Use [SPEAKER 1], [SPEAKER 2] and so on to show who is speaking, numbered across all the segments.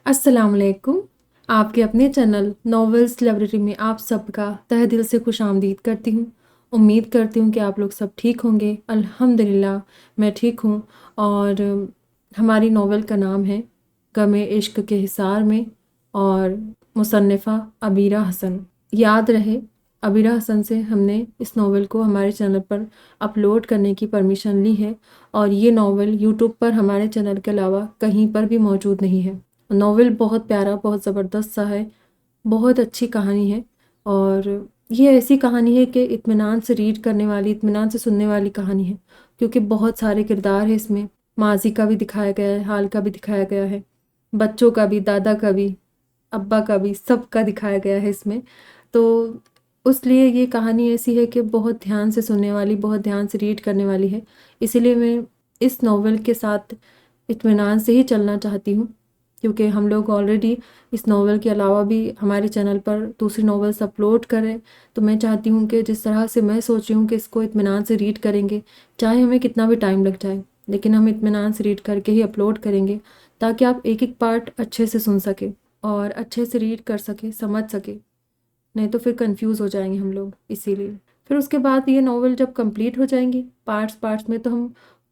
[SPEAKER 1] السلام علیکم۔ آپ کے اپنے چینل ناولز لائبریری میں آپ سب کا تہہ دل سے خوش آمدید کرتی ہوں۔ امید کرتی ہوں کہ آپ لوگ سب ٹھیک ہوں گے۔ الحمدللہ میں ٹھیک ہوں۔ اور ہماری ناول کا نام ہے غم عشق کے حصار میں، اور مصنفہ عبیرہ حسن۔ یاد رہے، عبیرہ حسن سے ہم نے اس ناول کو ہمارے چینل پر اپلوڈ کرنے کی پرمیشن لی ہے، اور یہ ناول یوٹیوب پر ہمارے چینل کے علاوہ کہیں پر بھی موجود نہیں ہے۔ ناول بہت پیارا، بہت زبردست سا ہے، بہت اچھی کہانی ہے، اور یہ ایسی کہانی ہے کہ اطمینان سے ریڈ کرنے والی، اطمینان سے سننے والی کہانی ہے، کیونکہ بہت سارے کردار ہیں اس میں۔ ماضی کا بھی دکھایا گیا ہے، حال کا بھی دکھایا گیا ہے، بچوں کا بھی، دادا کا بھی، ابا کا بھی، سب کا دکھایا گیا ہے اس میں۔ تو اس لیے یہ کہانی ایسی ہے کہ بہت دھیان سے سننے والی، بہت دھیان سے ریڈ کرنے والی ہے۔ اسی لیے میں اس ناول کے ساتھ اطمینان سے ہی چلنا چاہتی ہوں، کیونکہ ہم لوگ آلریڈی اس ناول کے علاوہ بھی ہمارے چینل پر دوسری ناولس اپلوڈ کریں، تو میں چاہتی ہوں کہ جس طرح سے میں سوچ رہی ہوں کہ اس کو اطمینان سے ریڈ کریں گے، چاہے ہمیں کتنا بھی ٹائم لگ جائے، لیکن ہم اطمینان سے ریڈ کر کے ہی اپلوڈ کریں گے، تاکہ آپ ایک ایک پارٹ اچھے سے سن سکیں اور اچھے سے ریڈ کر سکیں، سمجھ سکیں، نہیں تو پھر کنفیوز ہو جائیں گے ہم لوگ۔ اسی لیے پھر اس کے بعد یہ ناول جب کمپلیٹ ہو جائیں گی پارٹس میں، تو ہم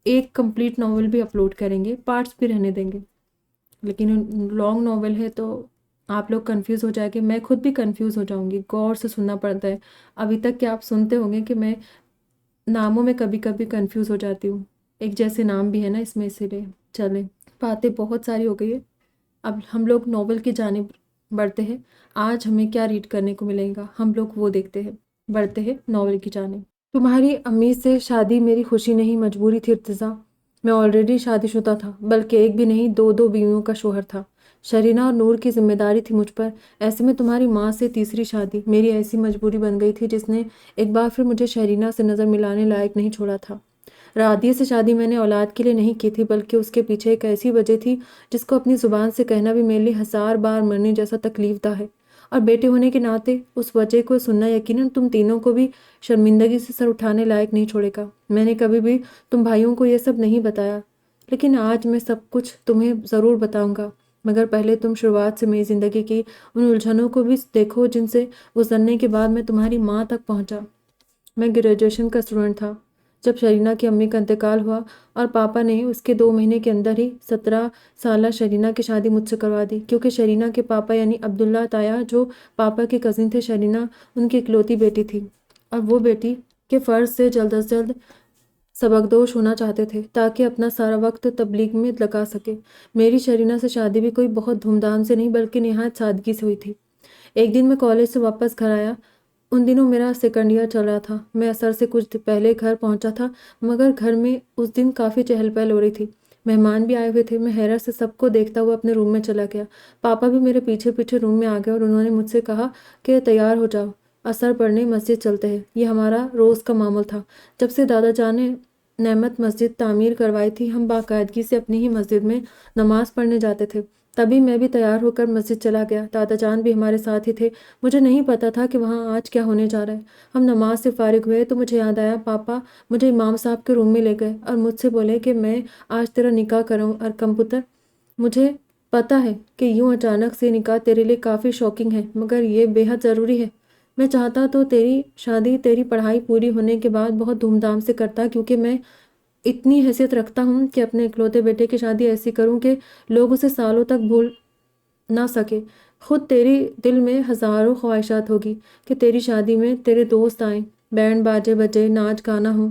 [SPEAKER 1] ایک کمپلیٹ ناول بھی اپلوڈ کریں گے، پارٹس بھی رہنے دیں گے۔ لیکن لانگ ناول ہے تو آپ لوگ کنفیوز ہو جائے گے، میں خود بھی کنفیوز ہو جاؤں گی، غور سے سننا پڑتا ہے۔ ابھی تک کہ آپ سنتے ہوں گے کہ میں ناموں میں کبھی کبھی کنفیوز ہو جاتی ہوں، ایک جیسے نام بھی ہے نا اس میں، اسی لیے چلیں، باتیں بہت ساری ہو گئی ہے، اب ہم لوگ ناول کی جانب بڑھتے ہیں۔ آج ہمیں کیا ریڈ کرنے کو ملے گا، ہم لوگ وہ دیکھتے ہیں، بڑھتے ہیں ناول کی جانب۔ تمہاری امی سے شادی میری خوشی نہیں، مجبوری تھی ارتضیٰ۔ میں آلریڈی شادی شدہ تھا، بلکہ ایک بھی نہیں، دو دو بیویوں کا شوہر تھا۔ شرینہ اور نور کی ذمہ داری تھی مجھ پر، ایسے میں تمہاری ماں سے تیسری شادی میری ایسی مجبوری بن گئی تھی جس نے ایک بار پھر مجھے شرینہ سے نظر ملانے لائق نہیں چھوڑا تھا۔ رادیہ سے شادی میں نے اولاد کے لیے نہیں کی تھی، بلکہ اس کے پیچھے ایک ایسی وجہ تھی جس کو اپنی زبان سے کہنا بھی میرے لیے 1000 بار مرنے جیسا تکلیف دہ ہے، اور بیٹے ہونے کے ناطے اس وجہ کو سننا یقیناً تم تینوں کو بھی شرمندگی سے سر اٹھانے لائق نہیں چھوڑے گا۔ میں نے کبھی بھی تم بھائیوں کو یہ سب نہیں بتایا، لیکن آج میں سب کچھ تمہیں ضرور بتاؤں گا، مگر پہلے تم شروعات سے میری زندگی کی ان الجھنوں کو بھی دیکھو جن سے گزرنے کے بعد میں تمہاری ماں تک پہنچا۔ میں گریجویشن کا اسٹوڈنٹ تھا جب شرینہ کی امی کا انتقال ہوا، اور پاپا نے اس کے 2 مہینے کے اندر ہی 17 سالہ شرینہ کی شادی مجھ سے کروا دی، کیونکہ شرینہ کے پاپا یعنی عبداللہ تایا جو پاپا کے کزن تھے، شرینہ ان کی اکلوتی بیٹی تھی، اور وہ بیٹی کے فرض سے جلد از جلد سبکدوش ہونا چاہتے تھے تاکہ اپنا سارا وقت تبلیغ میں لگا سکے۔ میری شرینہ سے شادی بھی کوئی بہت دھوم دھام سے نہیں، بلکہ نہایت سادگی سے ہوئی تھی۔ ایک دن میں کالج سے واپس گھر آیا، ان دنوں میرا سیکنڈ ایئر چل رہا تھا، میں اثر سے کچھ پہلے گھر پہنچا تھا، مگر گھر میں اس دن کافی چہل پہل ہو رہی تھی، مہمان بھی آئے ہوئے تھے۔ میں حیرت سے سب کو دیکھتا ہوا اپنے روم میں چلا گیا۔ پاپا بھی میرے پیچھے پیچھے روم میں آ گئے، اور انہوں نے مجھ سے کہا کہ تیار ہو جاؤ، اثر پڑھنے مسجد چلتے ہیں۔ یہ ہمارا روز کا معمول تھا۔ جب سے دادا جان نے نعمت مسجد تعمیر کروائی تھی، ہم باقاعدگی سے اپنی ہی مسجد میں نماز پڑھنے جاتے تھے۔ تبھی میں بھی تیار ہو کر مسجد چلا گیا، دادا جان بھی ہمارے ساتھ ہی تھے۔ مجھے نہیں پتا تھا کہ وہاں آج کیا ہونے جا رہا ہے۔ ہم نماز سے فارغ ہوئے تو مجھے یاد آیا، پاپا مجھے امام صاحب کے روم میں لے گئے اور مجھ سے بولے کہ میں آج تیرا نکاح کروں۔ ارکم پتر، مجھے پتا ہے کہ یوں اچانک سے نکاح تیرے لیے کافی شاکنگ ہے، مگر یہ بے حد ضروری ہے۔ میں چاہتا تو تیری شادی تیری پڑھائی پوری ہونے کے بعد بہت دھوم دھام سے کرتا، کیونکہ میں اتنی حیثیت رکھتا ہوں کہ اپنے اکلوتے بیٹے کی شادی ایسی کروں کہ لوگ اسے سالوں تک بھول نہ سکے۔ خود تیری دل میں ہزاروں خواہشات ہوگی کہ تیری شادی میں تیرے دوست آئیں، بینڈ باجے بجے، ناچ گانا ہو،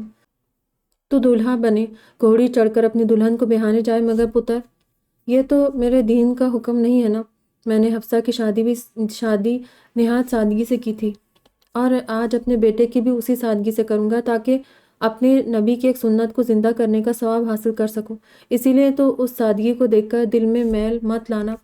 [SPEAKER 1] تو دولہا بنے، گھوڑی چڑھ کر اپنی دلہن کو بہانے جائے۔ مگر پتر، یہ تو میرے دین کا حکم نہیں ہے نا۔ میں نے حفصہ کی شادی نہایت سادگی سے کی تھی، اور آج اپنے بیٹے کی بھی اسی سادگی سے کروں گا، تاکہ اپنے نبی کی ایک سنت کو زندہ کرنے کا ثواب حاصل کر سکوں۔ اسی لیے تو اس سادگی کو دیکھ کر دل میں میل مت لانا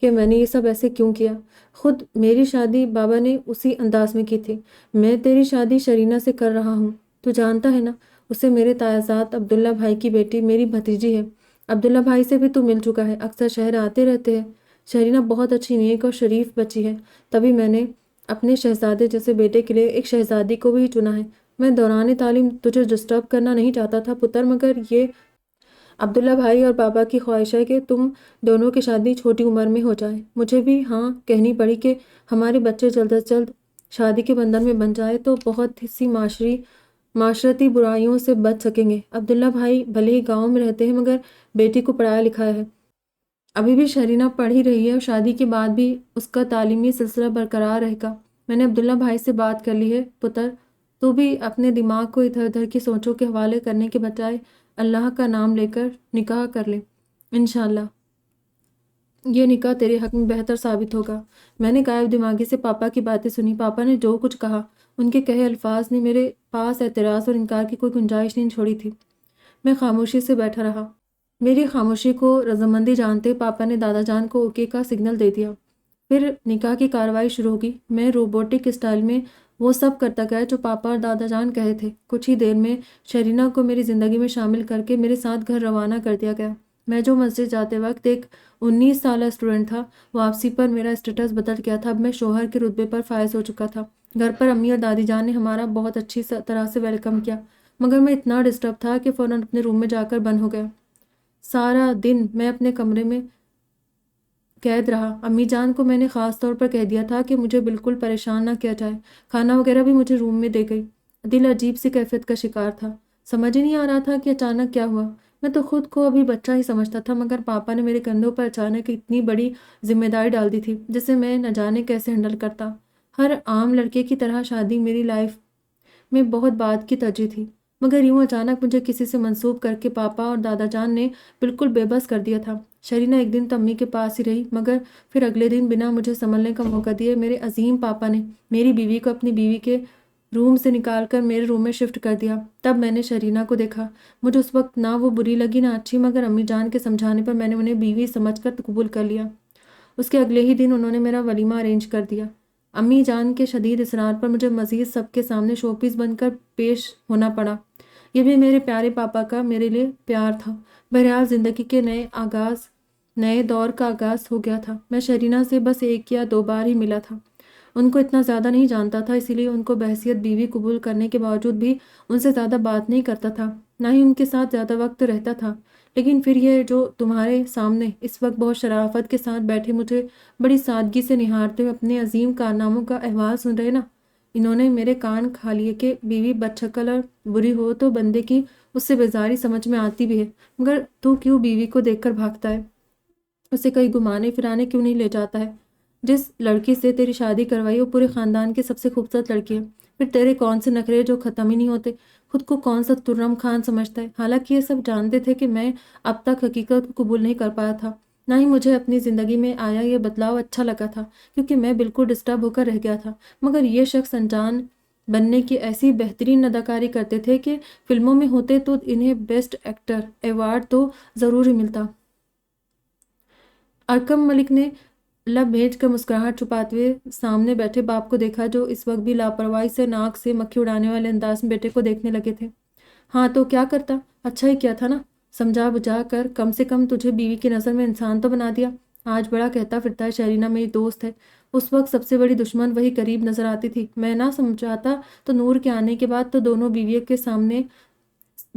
[SPEAKER 1] کہ میں نے یہ سب ایسے کیوں کیا۔ خود میری شادی بابا نے اسی انداز میں کی تھی۔ میں تیری شادی شرینہ سے کر رہا ہوں، تو جانتا ہے نا، اسے میرے تایازاد عبداللہ بھائی کی بیٹی، میری بھتیجی ہے۔ عبداللہ بھائی سے بھی تو مل چکا ہے، اکثر شہر آتے رہتے ہیں۔ شرینہ بہت اچھی، نیک اور شریف بچی ہے، تبھی میں نے اپنے شہزادے جیسے بیٹے کے لیے ایک شہزادی کو بھی چنا ہے۔ میں دوران تعلیم تجھے ڈسٹرب کرنا نہیں چاہتا تھا پتر، مگر یہ عبداللہ بھائی اور پاپا کی خواہش ہے کہ تم دونوں کی شادی چھوٹی عمر میں ہو جائے۔ مجھے بھی ہاں کہنی پڑی کہ ہمارے بچے جلد از جلد شادی کے بندھن میں بن جائے تو بہت سی معاشرتی برائیوں سے بچ سکیں گے۔ عبداللہ بھائی بھلے ہی گاؤں میں رہتے ہیں مگر بیٹی کو پڑھایا لکھایا ہے۔ ابھی بھی شرینہ پڑھ ہی رہی ہے اور شادی کے بعد بھی اس کا تعلیمی سلسلہ برقرار رہے گا۔ میں نے عبداللہ بھائی سے بات کر لی ہے۔ پتر، تو بھی اپنے دماغ کو ادھر ادھر کی سوچوں کے حوالے کرنے کے بجائے اللہ کا نام لے کر نکاح کر لے۔ انشاءاللہ یہ نکاح تیرے حق میں بہتر ثابت ہوگا۔ میں نے غائب دماغی سے پاپا کی باتیں سنی۔ پاپا نے جو کچھ کہا ان کے کہے الفاظ نے میرے پاس اعتراض اور انکار کی کوئی گنجائش نہیں چھوڑی تھی۔ میں خاموشی سے بیٹھا رہا۔ میری خاموشی کو رضامندی جانتے پاپا نے دادا جان کو اوکے کا سگنل دے دیا۔ پھر نکاح کی کارروائی شروع ہوگی۔ میں روبوٹک اسٹائل میں وہ سب کرتا گیا جو پاپا اور دادا جان کہے تھے۔ کچھ ہی دیر میں شرینہ کو میری زندگی میں شامل کر کے میرے ساتھ گھر روانہ کر دیا گیا۔ میں جو مسجد جاتے وقت ایک 19 سالہ اسٹوڈنٹ تھا، واپسی پر میرا اسٹیٹس بدل گیا تھا۔ اب میں شوہر کے رتبے پر فائز ہو چکا تھا۔ گھر پر امی اور دادی جان نے ہمارا بہت اچھی طرح سے ویلکم کیا، مگر میں اتنا ڈسٹرب تھا کہ فوراً اپنے روم میں جا کر بند ہو گیا۔ سارا دن میں اپنے کمرے میں قید رہا۔ امی جان کو میں نے خاص طور پر کہہ دیا تھا کہ مجھے بالکل پریشان نہ کیا جائے۔ کھانا وغیرہ بھی مجھے روم میں دے گئی۔ دل عجیب سی کیفیت کا شکار تھا۔ سمجھ ہی نہیں آ رہا تھا کہ اچانک کیا ہوا۔ میں تو خود کو ابھی بچہ ہی سمجھتا تھا، مگر پاپا نے میرے کندھوں پر اچانک اتنی بڑی ذمہ داری ڈال دی تھی جسے میں نہ جانے کیسے ہینڈل کرتا۔ ہر عام لڑکے کی طرح شادی میری لائف میں بہت بعد کی ترجیح تھی، مگر یوں اچانک مجھے کسی سے منسوب کر کے پاپا اور دادا جان نے بالکل بے بس کر دیا تھا۔ شرینہ ایک دن تو امی کے پاس ہی رہی، مگر پھر اگلے دن بنا مجھے سنبھلنے کا موقع دیے میرے عظیم پاپا نے میری بیوی کو اپنی بیوی کے روم سے نکال کر میرے روم میں شفٹ کر دیا۔ تب میں نے شرینہ کو دیکھا۔ مجھے اس وقت نہ وہ بری لگی نہ اچھی، مگر امی جان کے سمجھانے پر میں نے انہیں بیوی سمجھ کر قبول کر لیا۔ اس کے اگلے ہی دن انہوں نے میرا ولیمہ ارینج کر دیا۔ امی جان کے شدید اصرار پر مجھے مزید سب کے سامنے شو پیس بن کر پیش ہونا پڑا۔ یہ بھی میرے پیارے پاپا کا میرے لیے پیار تھا۔ بہرحال زندگی کے نئے دور کا آغاز ہو گیا تھا۔ میں شرینہ سے بس 1 یا 2 بار ہی ملا تھا۔ ان کو اتنا زیادہ نہیں جانتا تھا، اسی لیے ان کو بحیثیت بیوی قبول کرنے کے باوجود بھی ان سے زیادہ بات نہیں کرتا تھا، نہ ہی ان کے ساتھ زیادہ وقت رہتا تھا۔ لیکن پھر یہ جو تمہارے سامنے اس وقت بہت شرافت کے ساتھ بیٹھے مجھے بڑی سادگی سے نہارتے ہوئے اپنے عظیم کارناموں کا احوال سن رہے نا، انہوں نے میرے کان کھا لیے کہ بیوی بدشکل اور بری ہو تو بندے کی اس سے بیزاری سمجھ میں آتی بھی ہے، مگر تو کیوں بیوی کو دیکھ کر بھاگتا ہے؟ اسے کہیں گھمانے پھرانے کیوں نہیں لے جاتا ہے؟ جس لڑکی سے تیری شادی کروائی وہ پورے خاندان کی سب سے خوبصورت لڑکی ہے، پھر تیرے کون سے نخرے جو ختم ہی نہیں ہوتے؟ خود کو کون سا ترم خان سمجھتا ہے؟ حالانکہ یہ سب جانتے تھے کہ میں اب تک حقیقت کو قبول نہیں کر پایا تھا، نہ ہی مجھے اپنی زندگی میں آیا یہ بدلاؤ اچھا لگا تھا، کیونکہ میں بالکل ڈسٹرب ہو کر رہ گیا تھا۔ مگر یہ شخص انجان بننے کی ایسی بہترین اداکاری کرتے تھے کہ فلموں میں ہوتے تو انہیں بیسٹ ایکٹر ایوارڈ تو ضرور ہی ملتا۔ ارکم ملک نے لب بھیج کر مسکراہٹ چھپاتے ہوئے سامنے بیٹھے باپ کو دیکھا، جو اس وقت بھی لاپرواہی سے ناک سے مکھی اڑانے والے انداز میں بیٹے کو دیکھنے لگے تھے۔ ہاں تو کیا کرتا؟ اچھا ہی کیا تھا نا، سمجھا بجھا کر کم سے کم تجھے بیوی کی نظر میں انسان تو بنا دیا۔ آج بڑا کہتا پھرتا ہے شرینہ میری دوست ہے، اس وقت سب سے بڑی دشمن وہی قریب نظر آتی تھی۔ میں نہ سمجھاتا تو نور کے آنے کے بعد تو دونوں بیویوں کے سامنے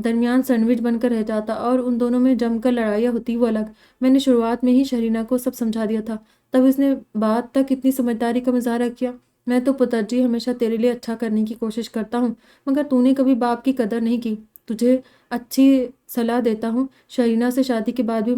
[SPEAKER 1] درمیان سینڈوچ بن کر رہ جاتا اور ان دونوں میں جم کر لڑائیاں ہوتی وہ الگ۔ میں نے شروعات میں ہی شرینہ کو سب سمجھا دیا تھا، تب اس نے بعد تک اتنی سمجھداری کا مظاہرہ کیا۔ میں تو پتر جی ہمیشہ تیرے لیے اچھا کرنے کی کوشش کرتا ہوں، مگر تو نے کبھی باپ کی قدر نہیں کی۔ تجھے اچھی صلاح دیتا ہوں، شرینہ سے شادی کے بعد بھی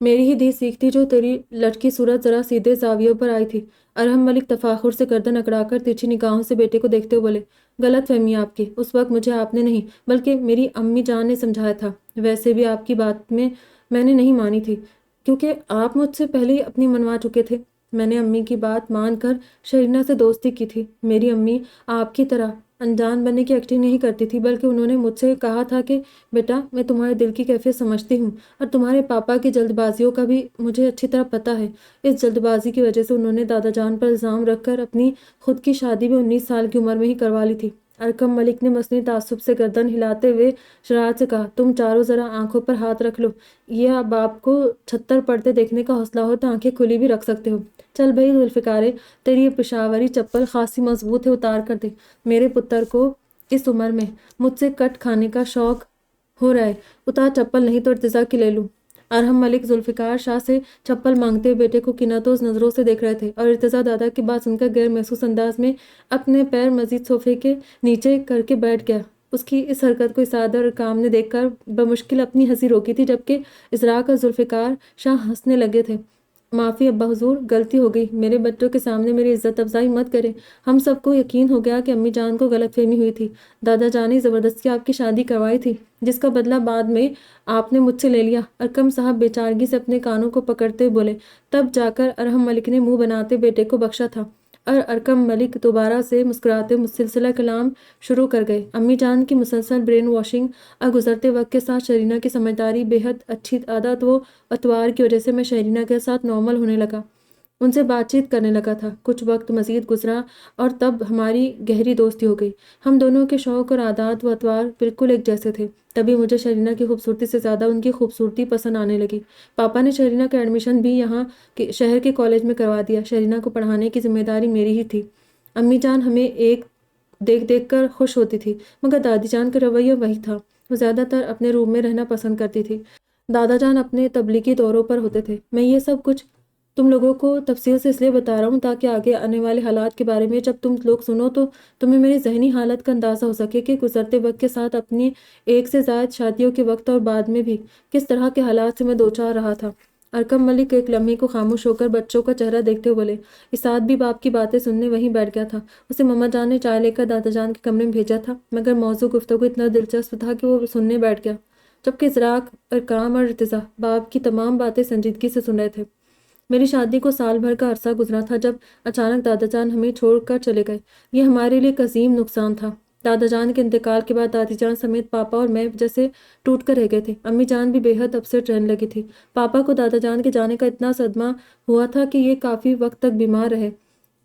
[SPEAKER 1] میری ہی دی سیکھ تھی جو تیری لٹکی صورت ذرا سیدھے زاویوں پر آئی تھی۔ ارحم ملک تفاخر سے گردن اکڑا کر ترچھی نگاہوں سے بیٹے کو دیکھتے ہوئے بولے، غلط فہمی آپ کی، اس وقت مجھے آپ نے نہیں بلکہ میری امی جان نے سمجھایا تھا۔ ویسے بھی آپ کی بات میں نے نہیں مانی تھی، کیونکہ آپ مجھ سے پہلے ہی اپنی منوا چکے تھے۔ میں نے امی کی بات مان کر شرینہ سے دوستی کی تھی۔ میری امی آپ کی طرح انجان بننے کی ایکٹنگ نہیں کرتی تھی، بلکہ انہوں نے مجھ سے کہا تھا کہ بیٹا میں تمہارے دل کی کیفیت سمجھتی ہوں، اور تمہارے پاپا کی جلد بازیوں کا بھی مجھے اچھی طرح پتہ ہے۔ اس جلد بازی کی وجہ سے انہوں نے دادا جان پر الزام رکھ کر اپنی خود کی شادی بھی 19 سال کی عمر میں ہی کروا لی تھی۔ ارکم ملک نے مصنوعی تعصب سے گردن ہلاتے ہوئے شرارت سے کہا، تم چاروں ذرا آنکھوں پر ہاتھ رکھ لو، یہ باپ کو 76 پردے دیکھنے کا حوصلہ ہو تو آنکھیں کھلی بھی رکھ سکتے ہو۔ چل بھائی ذوالفقارے، تیری یہ پشاوری چپل خاصی مضبوط ہے، اتار کر دے۔ میرے پتر کو اس عمر میں مجھ سے کٹ کھانے کا شوق ہو رہا ہے، اتار چپل نہیں تو ارتضیٰ کی لے لوں۔ ارحم ملک ذوالفقار شاہ سے چپل مانگتے ہوئے بیٹے کو کناتوز نظروں سے دیکھ رہے تھے اور ارتضیٰ دادا کی بات سن کر غیر محسوس انداز میں اپنے پیر مزید صوفے کے نیچے کر کے بیٹھ گیا۔ اس کی اس حرکت کو اسعد اور کام نے دیکھ کر بمشکل اپنی ہنسی روکی تھی، جبکہ ازراق اور ذوالفقار شاہ ہنسنے لگے تھے۔ معافی ابا حضور، غلطی ہو گئی، میرے بچوں کے سامنے میری عزت افزائی مت کریں۔ ہم سب کو یقین ہو گیا کہ امی جان کو غلط فہمی ہوئی تھی۔ دادا جان نے زبردستی آپ کی شادی کروائی تھی، جس کا بدلہ بعد میں آپ نے مجھ سے لے لیا۔ ارقم صاحب بےچارگی سے اپنے کانوں کو پکڑتے ہوئے بولے۔ تب جا کر ارحم ملک نے منہ بناتے بیٹے کو بخشا تھا، اور ارقم ملک دوبارہ سے مسکراتے سلسلہ کلام شروع کر گئے۔ امی جان کی مسلسل برین واشنگ اور گزرتے وقت کے ساتھ شرینہ کی سمجھداری، بے حد اچھی عادت و اتوار کی وجہ سے میں شرینہ کے ساتھ نارمل ہونے لگا، ان سے بات چیت کرنے لگا تھا۔ کچھ وقت مزید گزرا اور تب ہماری گہری دوستی ہو گئی۔ ہم دونوں کے شوق اور عادات و اتوار بالکل ایک جیسے تھے۔ تبھی مجھے شرینہ کی خوبصورتی سے زیادہ ان کی خوبصورتی پسند آنے لگی۔ پاپا نے شرینہ کا ایڈمیشن بھی یہاں شہر کے کالج میں کروا دیا۔ شرینہ کو پڑھانے کی ذمہ داری میری ہی تھی۔ امی جان ہمیں ایک دیکھ کر خوش ہوتی تھی، مگر دادی جان کا رویہ وہی تھا، وہ زیادہ تر اپنے روم میں رہنا پسند کرتی تھی۔ دادا جان اپنے تبلیغی دوروں پر ہوتے تھے۔ میں یہ سب کچھ تم لوگوں کو تفصیل سے اس لیے بتا رہا ہوں تاکہ آگے آنے والے حالات کے بارے میں جب تم لوگ سنو تو تمہیں میری ذہنی حالت کا اندازہ ہو سکے کہ گزرتے وقت کے ساتھ اپنی ایک سے زائد شادیوں کے وقت اور بعد میں بھی کس طرح کے حالات سے میں دوچار رہا تھا۔ ارقم ملک ایک لمحے کو خاموش ہو کر بچوں کا چہرہ دیکھتے ہوئے بولے۔ اسعد بھی باپ کی باتیں سننے وہیں بیٹھ گیا تھا۔ اسے مما جان نے چائے لے کر دادا جان کے کمرے میں بھیجا تھا، مگر موضوع گفتگو اتنا دلچسپ تھا کہ وہ سننے بیٹھ گیا، جبکہ ازراق، ارقام اور ارتضیٰ باپ کی تمام باتیں سنجیدگی سے سن رہے تھے۔ میری شادی کو سال بھر کا عرصہ گزرا تھا جب اچانک دادا جان ہمیں چھوڑ کر چلے گئے۔ یہ ہمارے لیے ایک عظیم نقصان تھا۔ دادا جان کے انتقال کے بعد دادی جان سمیت پاپا اور میں جیسے ٹوٹ کر رہ گئے تھے۔ امی جان بھی بے حد اپسیٹ رہنے لگی تھی۔ پاپا کو دادا جان کے جانے کا اتنا صدمہ ہوا تھا کہ یہ کافی وقت تک بیمار رہے۔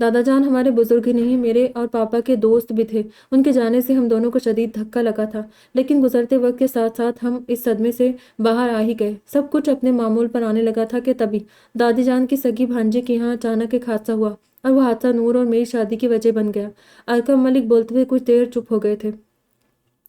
[SPEAKER 1] دادا جان ہمارے بزرگ ہی نہیں، میرے اور پاپا کے دوست بھی تھے۔ ان کے جانے سے ہم دونوں کو شدید دھکا لگا تھا، لیکن گزرتے وقت کے ساتھ ساتھ ہم اس صدمے سے باہر آ ہی گئے۔ سب کچھ اپنے معمول پر آنے لگا تھا کہ تبھی دادی جان کی سگی بھانجی کے یہاں اچانک ایک حادثہ ہوا، اور وہ حادثہ نور اور میری شادی کی وجہ بن گیا۔ ارقم ملک بولتے ہوئے کچھ دیر چپ ہو گئے تھے،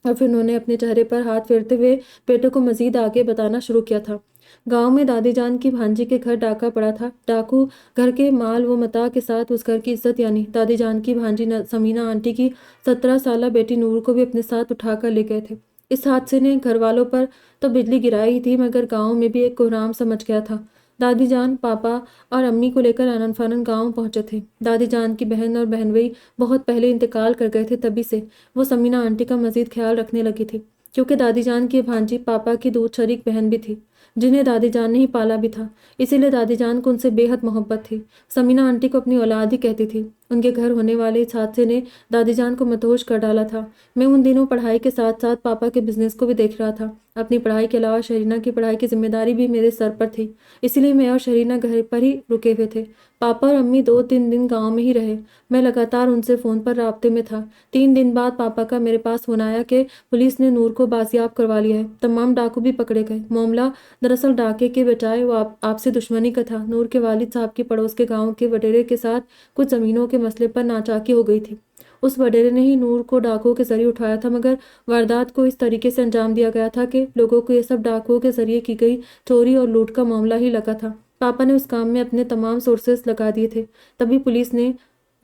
[SPEAKER 1] اور پھر انہوں نے اپنے چہرے پر ہاتھ پھیرتے ہوئے بیٹے کو مزید آگے بتانا شروع کیا تھا۔ گاؤں میں دادی جان کی بھانجی کے گھر ڈاکہ پڑا تھا۔ ڈاکو گھر کے مال و متاع کے ساتھ اس گھر کی عزت یعنی دادی جان کی بھانجی سمینہ آنٹی کی 17 سالہ بیٹی نور کو بھی اپنے ساتھ اٹھا کر لے گئے تھے۔ اس حادثے نے گھر والوں پر تو بجلی گرائی ہی تھی، مگر گاؤں میں بھی ایک کوہرام سمجھ گیا تھا۔ دادی جان پاپا اور امی کو لے کر آنن فانن گاؤں پہنچے تھے۔ دادی جان کی بہن اور بہنوئی بہت پہلے انتقال کر گئے تھے، تبھی سے وہ سمینہ آنٹی کا مزید خیال رکھنے لگی تھی، کیونکہ دادی جان کی بھانجی پاپا کی دودھ شریک بہن بھی تھی، جنہیں دادی جان نے ہی پالا بھی تھا، اسی لیے دادی جان کو ان سے بے حد محبت تھی۔ سمینہ آنٹی کو اپنی اولاد ہی کہتی تھی۔ ان کے گھر ہونے والے اس حادثے نے دادی جان کو مدہوش کر ڈالا تھا۔ میں ان دنوں پڑھائی کے ساتھ ساتھ پاپا کے بزنس کو بھی دیکھ رہا تھا۔ اپنی پڑھائی کے علاوہ شرینہ کی پڑھائی کی ذمہ داری بھی میرے سر پر تھی، اسی لیے میں اور شرینہ گھر پر ہی رکے ہوئے تھے۔ پاپا اور امی 2-3 دن گاؤں میں ہی رہے۔ میں لگاتار ان سے فون پر رابطے میں تھا۔ 3 دن بعد پاپا کا میرے پاس فون آیا کہ پولیس نے نور کو بازیاب کروا لیا ہے، تمام ڈاکو بھی پکڑے گئے۔ معاملہ دراصل ڈاکے کے بجائے وہ آپ سے دشمنی کا تھا۔ نور کے والد صاحب کی پڑوس کے گاؤں کے وڈیرے کے ساتھ کچھ زمینوں کے مسئلے پر ناچاکی ہو گئی تھی۔ اس وڈیرے نے ہی نور کو ڈاکوؤں کے ذریعے اٹھایا تھا، مگر واردات کو اس طریقے سے انجام دیا گیا تھا کہ لوگوں کو یہ سب ڈاکوؤں کے ذریعے کی گئی چوری اور لوٹ کا معاملہ ہی لگا تھا۔ پاپا نے اس کام میں اپنے تمام سورسز لگا دیے تھے، تبھی پولیس نے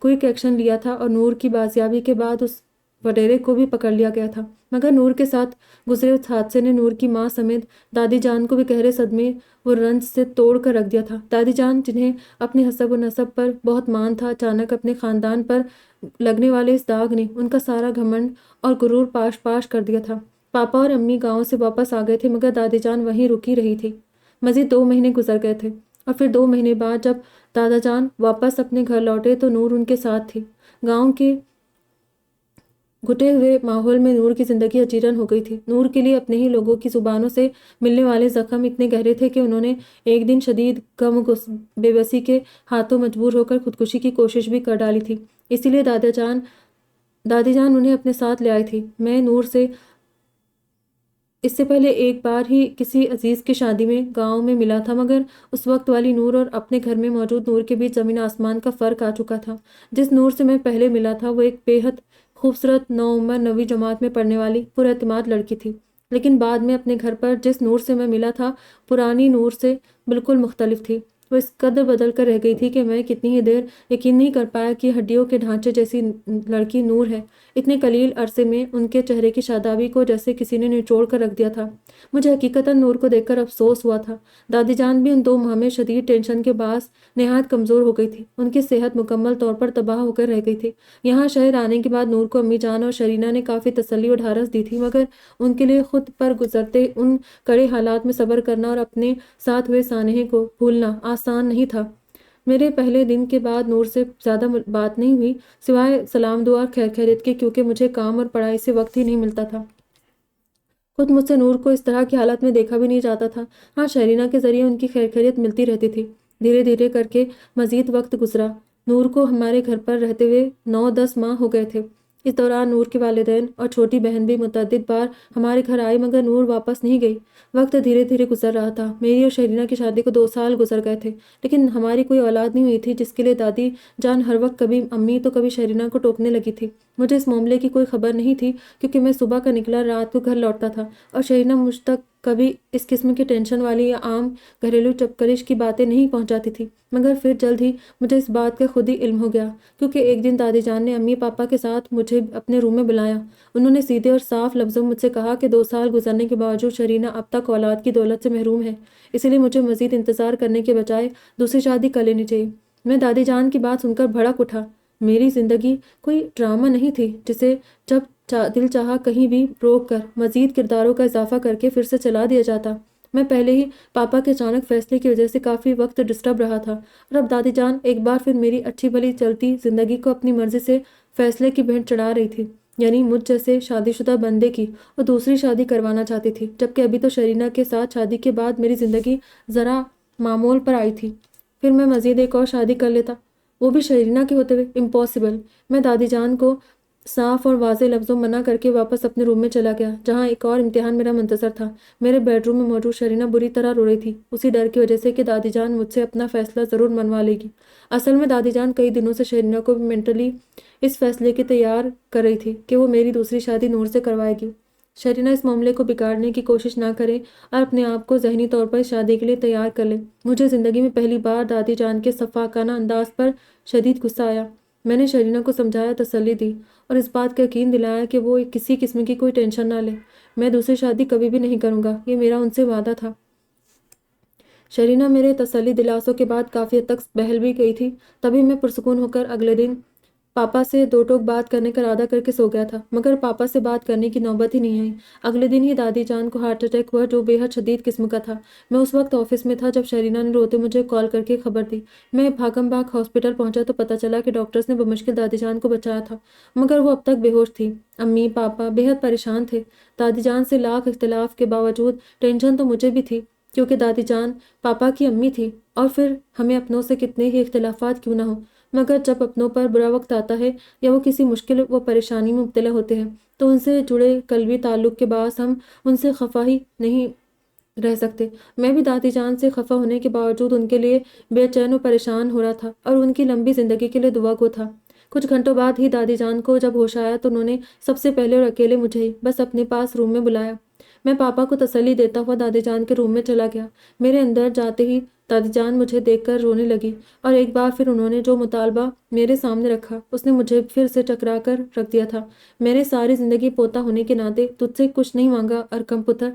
[SPEAKER 1] کوئک ایکشن لیا تھا اور نور کی بازیابی کے بعد اس وڈیرے کو بھی پکڑ لیا گیا تھا۔ مگر نور کے ساتھ گزرے اس حادثے نے نور کی ماں سمیت دادی جان کو بھی گہرے صدمے و رنج سے توڑ کر رکھ دیا تھا۔ دادی جان جنہیں اپنے حسب و نسب پر بہت مان تھا، اچانک اپنے خاندان پر لگنے والے اس داغ نے ان کا سارا گھمنڈ اور غرور پاش پاش کر دیا تھا۔ پاپا اور امی گاؤں سے واپس آ گئے تھے، مگر دادی جان وہیں رکی رہی تھی۔ مزید 2 مہینے گزر گئے تھے، اور پھر 2 مہینے بعد جب دادا جان واپس اپنے گھر لوٹے تو نور ان کے ساتھ تھی۔ گاؤں کے گھٹے ہوئے ماحول میں نور کی زندگی اجیرن ہو گئی تھی۔ نور کے لیے اپنے ہی لوگوں کی زبانوں سے ملنے والے زخم اتنے گہرے تھے کہ انہوں نے ایک دن شدید غم و بے بسی کے ہاتھوں مجبور ہو کر خودکشی کی کوشش بھی کر ڈالی تھی۔ اسی لیے دادی جان انہیں اپنے ساتھ لے آئی تھی۔ میں نور سے اس سے پہلے ایک بار ہی کسی عزیز کی شادی میں گاؤں میں ملا تھا، مگر اس وقت والی نور اور اپنے گھر میں موجود نور کے بیچ زمین آسمان کا فرق آ چکا تھا۔ جس نور سے میں پہلے ملا تھا وہ ایک بے حد خوبصورت، نوعمر، 9ویں جماعت میں پڑھنے والی، پر اعتماد لڑکی تھی۔ لیکن بعد میں اپنے گھر پر جس نور سے میں ملا تھا پرانی نور سے بالکل مختلف تھی۔ وہ اس قدر بدل کر رہ گئی تھی کہ میں کتنی ہی دیر یقین نہیں کر پایا کہ ہڈیوں کے ڈھانچے جیسی لڑکی نور ہے۔ اتنے قلیل عرصے میں ان کے چہرے کی شادابی کو جیسے کسی نے نچوڑ کر رکھ دیا تھا۔ مجھے حقیقتاً نور کو دیکھ کر افسوس ہوا تھا۔ دادی جان بھی ان 2 ماہ میں شدید ٹینشن کے باعث نہایت کمزور ہو گئی تھی۔ ان کی صحت مکمل طور پر تباہ ہو کر رہ گئی تھی۔ یہاں شہر آنے کے بعد نور کو امی جان اور شرینہ نے کافی تسلی و ڈھارس دی تھی، مگر ان کے لیے خود پر گزرتے ان کڑے حالات میں صبر کرنا اور اپنے ساتھ ہوئے سانحے کو بھولنا آسان نہیں تھا۔ میرے پہلے دن کے بعد نور سے زیادہ بات نہیں ہوئی، سوائے سلام دعا اور خیر خیریت کے، کیونکہ مجھے کام اور پڑھائی سے وقت ہی نہیں ملتا تھا۔ خود مجھ سے نور کو اس طرح کی حالت میں دیکھا بھی نہیں جاتا تھا۔ ہاں، شرینہ کے ذریعے ان کی خیر خیریت ملتی رہتی تھی۔ دھیرے دھیرے کر کے مزید وقت گزرا۔ نور کو ہمارے گھر پر رہتے ہوئے 9-10 ماہ ہو گئے تھے۔ اس دوران نور کے والدین اور چھوٹی بہن بھی متعدد بار ہمارے گھر آئی، مگر نور واپس نہیں گئی۔ وقت دھیرے دھیرے گزر رہا تھا۔ میری اور شرینہ کی شادی کو 2 سال گزر گئے تھے، لیکن ہماری کوئی اولاد نہیں ہوئی تھی، جس کے لیے دادی جان ہر وقت کبھی امی تو کبھی شرینہ کو ٹوکنے لگی تھی۔ مجھے اس معاملے کی کوئی خبر نہیں تھی، کیونکہ میں صبح کا نکلا رات کو گھر لوٹتا تھا، اور شرینہ مجھ تک کبھی اس قسم کی ٹینشن والی یا عام گھریلو چپکلش کی باتیں نہیں پہنچاتی تھی۔ مگر پھر جلد ہی مجھے اس بات کا خود ہی علم ہو گیا، کیونکہ ایک دن دادی جان نے امی پاپا کے ساتھ مجھے اپنے روم میں بلایا۔ انہوں نے سیدھے اور صاف لفظوں میں مجھ سے کہا کہ 2 سال گزرنے کے باوجود شرینہ اب تک اولاد کی دولت سے محروم ہے، اس لیے مجھے مزید انتظار کرنے کے بجائے دوسری شادی کر لینی چاہیے۔ میں دادی جان کی بات سن کر بھڑک اٹھا۔ میری زندگی کوئی ڈرامہ نہیں تھی جسے جب دل چاہا کہیں بھی روک کر مزید کرداروں کا اضافہ کر کے پھر سے چلا دیا جاتا۔ میں پہلے ہی پاپا کے اچانک فیصلے کی وجہ سے کافی وقت ڈسٹرب رہا تھا، اور اب دادی جان ایک بار پھر میری اچھی بھلی چلتی زندگی کو اپنی مرضی سے فیصلے کی بھینٹ چڑھا رہی تھی، یعنی مجھ جیسے شادی شدہ بندے کی وہ دوسری شادی کروانا چاہتی تھی، جبکہ ابھی تو شرینہ کے ساتھ شادی کے بعد میری زندگی ذرا معمول پر آئی تھی۔ پھر میں مزید ایک اور شادی کر لیتا، وہ بھی شرینہ کے ہوتے ہوئے۔ امپاسبل! میں دادی جان کو صاف اور واضح لفظوں منع کر کے واپس اپنے روم میں چلا گیا، جہاں ایک اور امتحان میرا منتظر تھا۔ میرے بیڈ روم میں موجود شرینہ بری طرح رو رہی تھی، اسی ڈر کی وجہ سے کہ دادی جان مجھ سے اپنا فیصلہ ضرور منوا لے گی۔ اصل میں دادی جان کئی دنوں سے شرینہ کو مینٹلی اس فیصلے کی تیار کر رہی تھی کہ وہ میری دوسری شادی نور سے کروائے گی۔ شرینہ اس معاملے کو بگاڑنے کی کوشش نہ کرے اور اپنے آپ کو ذہنی طور پر اس شادی کے لیے تیار کر لے۔ مجھے زندگی میں پہلی بار دادی جان کے سفاکانہ انداز پر شدید غصہ آیا۔ میں نے شرینہ کو سمجھایا، تسلی دی اور اس بات کا یقین دلایا کہ وہ کسی قسم کی کوئی ٹینشن نہ لے۔ میں دوسری شادی کبھی بھی نہیں کروں گا، یہ میرا ان سے وعدہ تھا۔ شرینہ میرے تسلی دلاسوں کے بعد کافی حد تک بہل بھی گئی تھی۔ تبھی میں پرسکون ہو کر اگلے دن پاپا سے 2 ٹوک بات کرنے کا ارادہ کر کے سو گیا تھا، مگر پاپا سے بات کرنے کی نوبت ہی نہیں آئی۔ اگلے دن ہی دادی جان کو ہارٹ اٹیک ہوا، جو بے حد شدید قسم کا تھا۔ میں اس وقت آفس میں تھا جب شرینہ نے روتے مجھے کال کر کے خبر دی۔ میں بھاگم بھاگ ہاسپٹل پہنچا تو پتہ چلا کہ ڈاکٹرز نے بمشکل دادی جان کو بچایا تھا، مگر وہ اب تک بے ہوش تھی۔ امی پاپا بے حد پریشان تھے۔ دادی جان سے لاکھ اختلاف کے باوجود ٹینشن تو مجھے بھی تھی، کیونکہ دادی جان پاپا کی امی تھی، اور پھر ہمیں اپنوں سے کتنے ہی اختلافات کیوں نہ ہوں، مگر جب اپنوں پر برا وقت آتا ہے یا وہ کسی مشکل و پریشانی میں مبتلا ہوتے ہیں تو ان سے جڑے قلبی تعلق کے باعث ہم ان سے خفا ہی نہیں رہ سکتے۔ میں بھی دادی جان سے خفا ہونے کے باوجود ان کے لیے بے چین و پریشان ہو رہا تھا اور ان کی لمبی زندگی کے لیے دعا گو تھا۔ کچھ گھنٹوں بعد ہی دادی جان کو جب ہوش آیا تو انہوں نے سب سے پہلے اور اکیلے مجھے ہی بس اپنے پاس روم میں بلایا۔ میں پاپا کو تسلی دیتا ہوا دادی جان کے روم میں چلا گیا۔ میرے اندر جاتے ہی دادی جان مجھے دیکھ کر رونے لگی، اور ایک بار پھر انہوں نے جو مطالبہ میرے سامنے رکھا اس نے مجھے پھر سے ٹکرا کر رکھ دیا تھا۔ میں نے ساری زندگی پوتا ہونے کے ناطے تجھ سے کچھ نہیں مانگا ارکم پتر،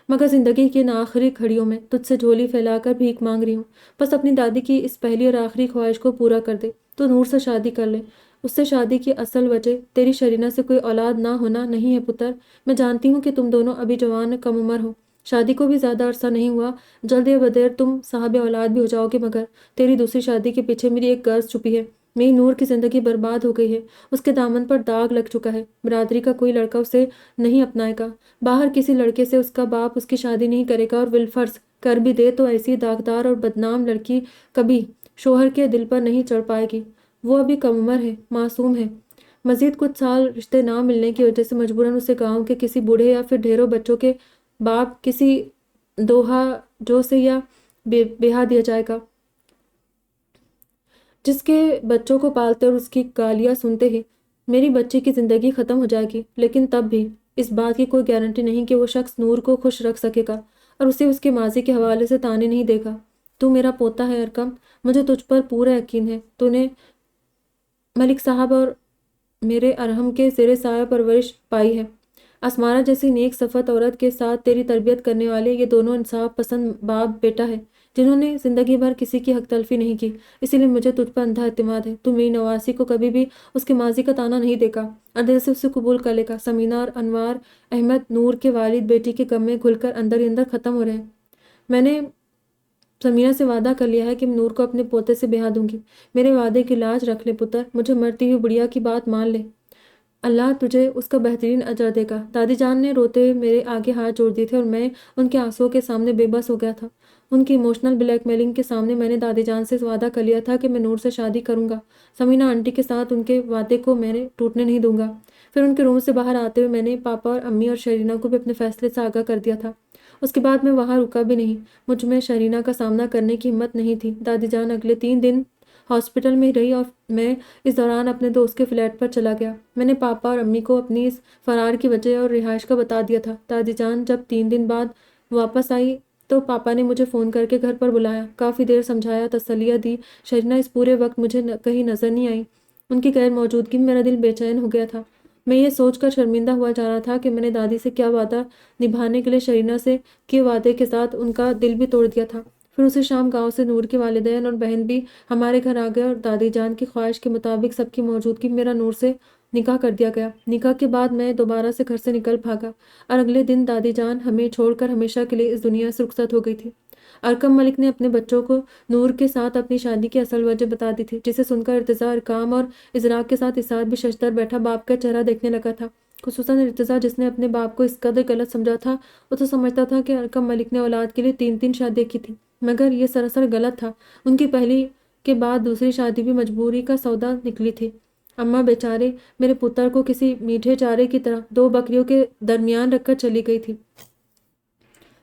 [SPEAKER 1] مگر زندگی کی ان آخری گھڑیوں میں تجھ سے جھولی پھیلا کر بھیک مانگ رہی ہوں۔ بس اپنی دادی کی اس پہلی اور آخری خواہش کو پورا کر دے، تو نور سے شادی کر لے۔ اس سے شادی کی اصل وجہ تیری شرینہ سے کوئی اولاد نہ ہونا نہیں ہے پتر۔ میں جانتی ہوں کہ تم دونوں ابھی جوان اور کم عمر ہو، شادی کو بھی زیادہ عرصہ نہیں ہوا، جلد یا بدیر تم صاحب اولاد بھی ہو جاؤ گے، مگر تیری دوسری شادی کے پیچھے میری ایک غرض چھپی ہے۔ میری نور کی زندگی برباد ہو گئی ہے، اس کے دامن پر داغ لگ چکا ہے۔ برادری کا کوئی لڑکا اسے نہیں اپنائے گا، باہر کسی لڑکے سے اس کا باپ اس کی شادی نہیں کرے گا، اور بالفرض کر بھی دے تو ایسی داغدار اور بدنام لڑکی کبھی شوہر کے دل پر نہیں چڑھ پائے گی۔ وہ ابھی کم عمر ہے، معصوم ہے۔ مزید کچھ سال رشتے نہ ملنے کی وجہ سے مجبوراً اسے گاؤں کے کسی بوڑھے یا پھر ڈھیروں بچوں کے باپ کسی دوہا جو سے یا بیاہ دیا جائے گا، جس کے بچوں کو پالتے اور اس کی گالیاں سنتے ہی میری بچی کی زندگی ختم ہو جائے گی۔ لیکن تب بھی اس بات کی کوئی گارنٹی نہیں کہ وہ شخص نور کو خوش رکھ سکے گا اور اسے اس کے ماضی کے حوالے سے تانے نہیں دے گا۔ تو میرا پوتا ہے ارکم، مجھے تجھ پر پورا یقین ہے۔ تو نے ملک صاحب اور میرے ارحم کے زیر سایہ پرورش پائی ہے۔ اسمارا جیسی نیک صفت عورت کے ساتھ تیری تربیت کرنے والے یہ دونوں انصاف پسند باپ بیٹا ہے جنہوں نے زندگی بھر کسی کی حق تلفی نہیں کی، اسی لیے مجھے تجھ پر اندھا اعتماد ہے۔ تو میری نواسی کو کبھی بھی اس کے ماضی کا تانا نہیں دے گا اور دل سے اسے قبول کر لے گا۔ سمینہ اور انوار احمد نور کے والد بیٹی کے غم میں گھل کر اندر ہی اندر ختم ہو رہے ہیں۔ میں نے سمینہ سے وعدہ کر لیا ہے کہ میں نور کو اپنے پوتے سے بیاہ دوں گی۔ میرے وعدے کی لاج رکھ لے پتر، مجھے مرتی ہوئی بڑھیا کی بات مان لے، اللہ تجھے اس کا بہترین اجر دے گا۔ دادی جان نے روتے ہوئے میرے آگے ہاتھ جوڑ دیے تھے اور میں ان کے آنسوؤں کے سامنے بے بس ہو گیا تھا۔ ان کی ایموشنل بلیک میلنگ کے سامنے میں نے دادی جان سے وعدہ کر لیا تھا کہ میں نور سے شادی کروں گا۔ سمینہ آنٹی کے ساتھ ان کے وعدے کو میں نے ٹوٹنے نہیں دوں گا۔ پھر ان کے روم سے باہر آتے ہوئے میں نے پاپا اور امی اور شرینہ کو بھی اپنے فیصلے سے آگاہ کر دیا تھا۔ اس کے بعد میں وہاں رکا بھی نہیں، مجھ میں شرینہ کا سامنا کرنے کی ہمت نہیں تھی۔ دادی جان اگلے 3 دن ہاسپٹل میں رہی اور میں اس دوران اپنے دوست کے فلیٹ پر چلا گیا۔ میں نے پاپا اور امی کو اپنی اس فرار کی وجہ اور رہائش کا بتا دیا تھا۔ دادی جان جب 3 دن بعد واپس آئی تو پاپا نے مجھے فون کر کے گھر پر بلایا، کافی دیر سمجھایا، تسلیاں دی۔ شرینہ اس پورے وقت مجھے کہیں نظر نہیں آئی۔ ان کی غیر موجودگی میں میرا دل بے چین ہو گیا تھا۔ میں یہ سوچ کر شرمندہ ہوا جا رہا تھا کہ میں نے دادی سے کیا وعدہ نبھانے کے لیے شرینہ سے کیے وعدے کے ساتھ ان کا دل بھی توڑ دیا تھا۔ پھر اسی شام گاؤں سے نور کے والدین اور بہن بھی ہمارے گھر آ گئے اور دادی جان کی خواہش کے مطابق سب کی موجودگی میں میرا نور سے نکاح کر دیا گیا۔ نکاح کے بعد میں دوبارہ سے گھر سے نکل بھاگا اور اگلے دن دادی جان ہمیں چھوڑ کر ہمیشہ کے لیے اس دنیا سے رخصت ہو گئی تھی۔ ارکم ملک نے اپنے بچوں کو نور کے ساتھ اپنی شادی کی اصل وجہ بتا دی تھی، جسے سن کر ارتضیٰ ارکام اور ازراق کے ساتھ اسعاد بھی ششدر بیٹھا باپ کا چہرہ دیکھنے لگا تھا۔ خصوصاً ارتضیٰ جس نے اپنے باپ کو اس قدر غلط سمجھا تھا، وہ تو سمجھتا تھا کہ ارکم ملک نے اولاد کے لیے 3 شادیاں کی تھیں، مگر یہ سراسر غلط تھا۔ ان کی پہلی کے بعد دوسری شادی بھی مجبوری کا سودا نکلی تھی۔ اماں بیچارے میرے پتر کو کسی میٹھے چارے کی طرح 2 بکریوں کے درمیان رکھ کر چلی گئی تھی۔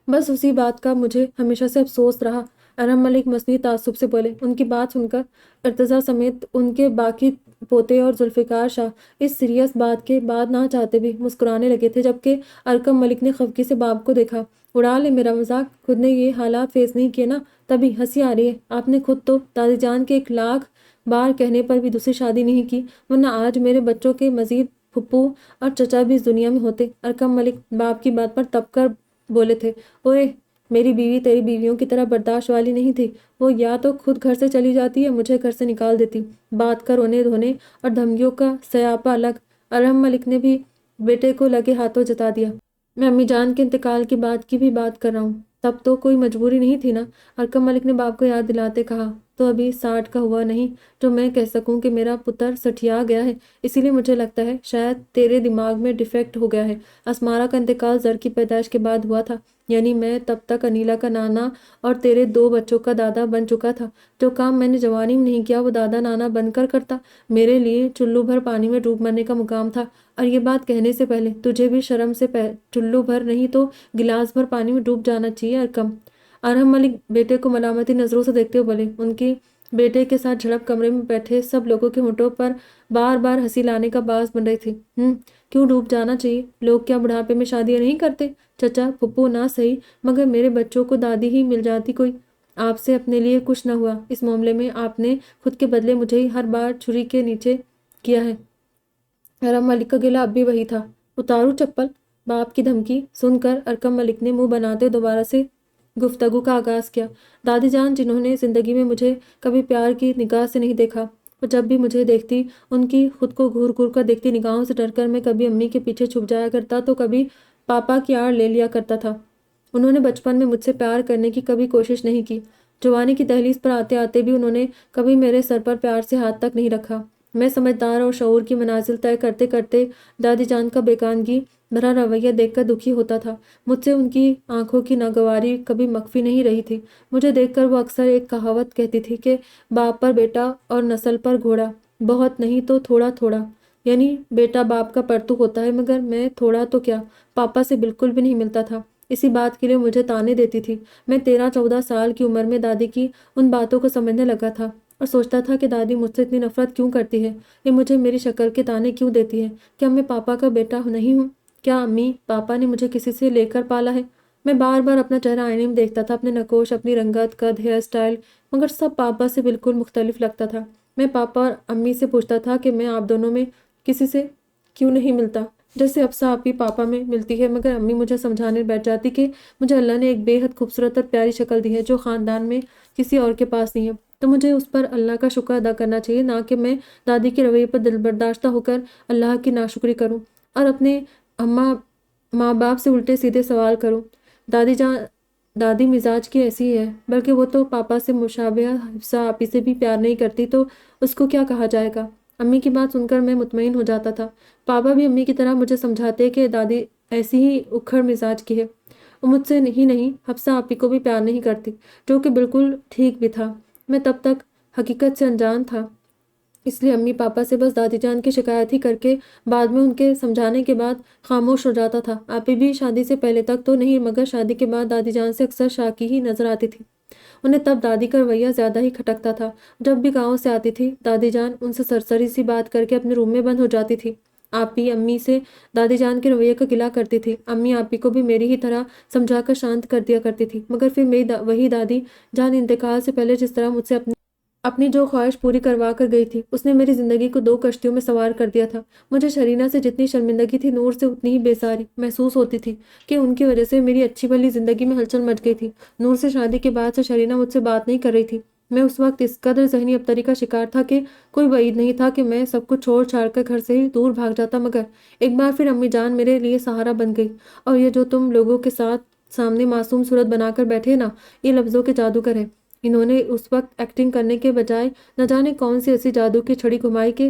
[SPEAKER 1] بس اسی بات کا مجھے ہمیشہ سے افسوس رہا۔ ارحم ملک مصنوعی تعصب سے بولے۔ ان کی بات سن کر ارتضیٰ سمیت ان کے باقی پوتے اور ذوالفقار شاہ اس سیریس بات کے بعد نہ چاہتے بھی مسکرانے لگے تھے، جبکہ ارکم ملک نے خفگی سے باپ کو دیکھا۔ اڑا لے میرا مذاق، خود نے یہ حالات فیس نہیں کیے نا، تبھی ہنسی آ رہی ہے۔ آپ نے خود تو دادی جان کے 1,00,000 بار کہنے پر بھی دوسری شادی نہیں کی، ورنہ آج میرے بچوں کے مزید پھپھو اور چچا بھی اس دنیا میں ہوتے۔ ارکم ملک باپ کی بات پر تپ کر بولے تھے، اوئے میری بیوی تیری بیویوں کی طرح برداشت والی نہیں تھی، وہ یا تو خود گھر سے چلی جاتی یا مجھے گھر سے نکال دیتی۔ بات کا رونے دھونے اور دھمکیوں کا سیاپا الگ۔ ارحم ملک نے بھی بیٹے کو لگے ہاتھوں جتا دیا۔ میں امی جان کے انتقال کی بات کی بھی بات کر رہا ہوں، تب تو کوئی مجبوری نہیں تھی نا، ارکم ملک نے باپ کو یاد دلاتے کہا۔ تو ابھی 60 کا ہوا نہیں جو میں کہہ سکوں کہ میرا پتر سٹھیا گیا ہے، اسی لیے مجھے لگتا ہے شاید تیرے دماغ میں ڈیفیکٹ ہو گیا ہے۔ اسمارا کا انتقال زر کی پیدائش کے بعد ہوا تھا، یعنی میں تب تک انیلا کا نانا اور تیرے 2 بچوں کا دادا بن چکا تھا۔ جو کام میں نے جوانی میں نہیں کیا وہ دادا نانا بن کر کرتا، میرے لیے چلو بھر پانی میں ڈوب مرنے کا مقام تھا۔ اور یہ بات کہنے سے پہلے تجھے بھی شرم سے چلو بھر نہیں تو گلاس بھر پانی میں ڈوب جانا چاہیے ارکم۔ ارحم ملک بیٹے کو ملامتی نظروں سے دیکھتے ہوئے بولے۔ ان کی بیٹے کے ساتھ جھڑپ کمرے میں بیٹھے سب لوگوں کے ہونٹوں پر بار بار ہنسی لانے کا باعث بن رہی تھی۔ کیوں ڈوب جانا چاہیے؟ لوگ کیا بڑھاپے میں شادیاں نہیں کرتے؟ چچا پھپھو نہ صحیح، مگر میرے بچوں کو دادی ہی مل جاتی کوئی۔ آپ سے اپنے لیے کچھ نہ ہوا، اس معاملے میں آپ نے خود کے بدلے مجھے ہی ہر بار چھری کے نیچے کیا ہے۔ ارحم ملک کا گلہ اب بھی وہی تھا۔ اتارو چپل؟ باپ کی دھمکی سن کر ارکم ملک نے منہ بناتے دوبارہ سے گفتگو کا آغاز کیا۔ دادی جان جنہوں نے زندگی میں مجھے کبھی پیار کی نگاہ سے نہیں دیکھا، وہ جب بھی مجھے دیکھتی ان کی خود کو گھور گھور کر دیکھتی نگاہوں سے ڈر کر میں کبھی امی کے پیچھے چھپ جایا کرتا تو کبھی پاپا کی آڑ لے لیا کرتا تھا۔ انہوں نے بچپن میں مجھ سے پیار کرنے کی کبھی کوشش نہیں کی، جوانی کی دہلیز پر آتے آتے بھی انہوں نے کبھی میرے سر پر پیار سے ہاتھ تک نہیں رکھا۔ میں سمجھدار اور شعور کی منازل طے کرتے کرتے دادی جان کا بیگانگی بھرا رویہ دیکھ کر دکھی ہوتا تھا۔ مجھ سے ان کی آنکھوں کی ناگواری کبھی مخفی نہیں رہی تھی۔ مجھے دیکھ کر وہ اکثر ایک کہاوت کہتی تھی کہ باپ پر بیٹا اور نسل پر گھوڑا، بہت نہیں تو تھوڑا تھوڑا، یعنی بیٹا باپ کا پرتو ہوتا ہے، مگر میں تھوڑا تو کیا پاپا سے بالکل بھی نہیں ملتا تھا۔ اسی بات کے لیے مجھے تانے دیتی تھی۔ میں 13-14 سال کی عمر میں دادی کی ان باتوں کو سمجھنے لگا تھا اور سوچتا تھا کہ دادی مجھ سے اتنی نفرت کیوں کرتی ہے، یہ مجھے میری شکل کے تانے کیوں دیتی ہے، کیا میں پاپا کا بیٹا نہیں ہوں؟ کیا امی پاپا نے مجھے کسی سے لے کر پالا ہے؟ میں بار بار اپنا چہرہ آئینے میں دیکھتا تھا، اپنے نقوش، اپنی رنگت، قد، ہیئر سٹائل، مگر سب پاپا سے بالکل مختلف لگتا تھا۔ میں پاپا اور امی سے پوچھتا تھا کہ میں آپ دونوں میں کسی سے کیوں نہیں ملتا، جیسے افسا آپی پاپا میں ملتی ہے، مگر امی مجھے سمجھانے بیٹھ جاتی کہ مجھے اللہ نے ایک بے حد خوبصورت اور پیاری شکل دی ہے جو خاندان میں کسی اور کے پاس نہیں ہے، تو مجھے اس پر اللہ کا شکر ادا کرنا چاہیے، نہ کہ میں دادی کے رویے پر دل برداشتہ ہو کر اللہ کی ناشکری کروں اور اپنے ماں باپ سے الٹے سیدھے سوال کروں۔ دادی مزاج کی ایسی ہی ہے، بلکہ وہ تو پاپا سے مشابہ حفصہ آپی سے بھی پیار نہیں کرتی، تو اس کو کیا کہا جائے گا؟ امی کی بات سن کر میں مطمئن ہو جاتا تھا۔ پاپا بھی امی کی طرح مجھے سمجھاتے کہ دادی ایسی ہی اکھڑ مزاج کی ہے، وہ مجھ سے ہی نہیں حفصہ آپی کو بھی پیار نہیں کرتی، جو کہ بالکل ٹھیک بھی تھا۔ میں تب تک حقیقت سے انجان تھا، اس لیے امی پاپا سے بس دادی جان کی شکایت ہی کر کے بعد میں ان کے سمجھانے کے بعد خاموش ہو جاتا تھا۔ آپی بھی شادی سے پہلے تک تو نہیں، مگر شادی کے بعد دادی جان سے اکثر شاکی ہی نظر آتی تھی۔ انہیں تب دادی کا رویہ زیادہ ہی کھٹکتا تھا۔ جب بھی گاؤں سے آتی تھی دادی جان ان سے سرسری سی بات کر کے اپنے روم میں بند ہو جاتی تھی۔ آپی امی سے دادی جان کے رویے کا گلہ کرتی تھی۔ امی آپی کو بھی میری ہی طرح سمجھا کر شانت کر دیا کرتی تھی، مگر پھر میری وہی دادی جان انتقال سے پہلے جس طرح مجھ سے اپنی جو خواہش پوری کروا کر گئی تھی، اس نے میری زندگی کو 2 کشتیوں میں سوار کر دیا تھا۔ مجھے شرینہ سے جتنی شرمندگی تھی، نور سے اتنی ہی بیزاری محسوس ہوتی تھی کہ ان کی وجہ سے میری اچھی بھلی زندگی میں ہلچل مچ گئی تھی۔ نور سے شادی کے بعد سے شرینہ مجھ سے بات نہیں کر رہی تھی۔ میں اس وقت اس قدر ذہنی ابتری کا شکار تھا کہ کوئی بعید نہیں تھا کہ میں سب کچھ چھوڑ چھاڑ کر گھر سے ہی دور بھاگ جاتا، مگر ایک بار پھر امی جان میرے لیے سہارا بن گئی، اور یہ جو تم لوگوں کے سامنے معصوم صورت بنا کر بیٹھے نا، یہ لفظوں کے جادوگر ہے۔ انہوں نے اس وقت ایکٹنگ کرنے کے بجائے نہ جانے کون سی ایسی جادو کی چھڑی گھمائی کہ